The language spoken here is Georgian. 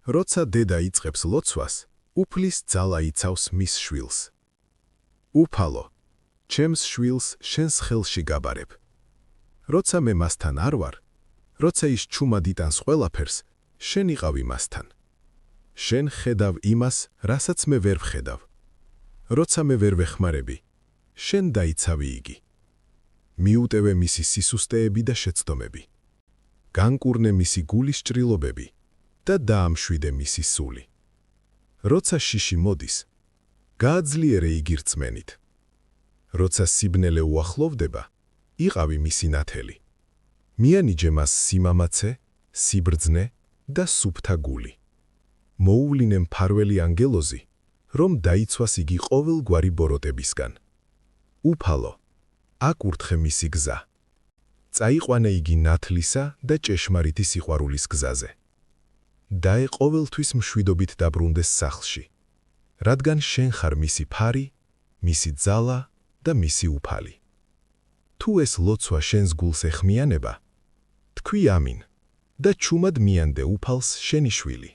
როცა დედა იწყებს ლოცვას, უფლის ძალა იცავს მის შვილს. უფალო, ჩემს შვილს შენს ხელში გაბარებ. როცა მე მასთან არ ვარ, როცა ის ჩუმად იტანს ყველაფერს, შენ იყავი მასთან. შენ ხედავ იმას, რასაც მე ვერ ვხედავ. როცა მე ვერ ვეხმარები, შენ დაიცავი იგი. მიუტევე მისი სისუსტეები და შეცდომები. განკურნე მისი გულის ჭრილობები და დაამშვიდე მისი სული. როცა შიში მოდის, გააძლიერე იგი რწმენით. როცა სიბნელე უახლოვდება, იყავი მისი ნათელი. მიანიჯე მას სიმამაცე, სიბრძნე და სუფთა გული. მოუვლინე მფარველი ანგელოზი, რომ დაიცვას იგი ყოველგვარი ბოროტებისგან. უფალო, აკურთხე მისი გზა. წაიყვანე იგი ნათლისა და ჭეშმარიტი სიყვარულის გზაზე. დაე ყოველთვის მშვიდობით დაბრუნდეს სახლში, რადგან შენ ხარ მისი ფარი, მისი ძალა და მისი უფალი. თუ ეს ლოცვა შენს გულს ეხმიანება, თქვი ამინ და ჩუმად მიანდე უფალს შენი შვილი.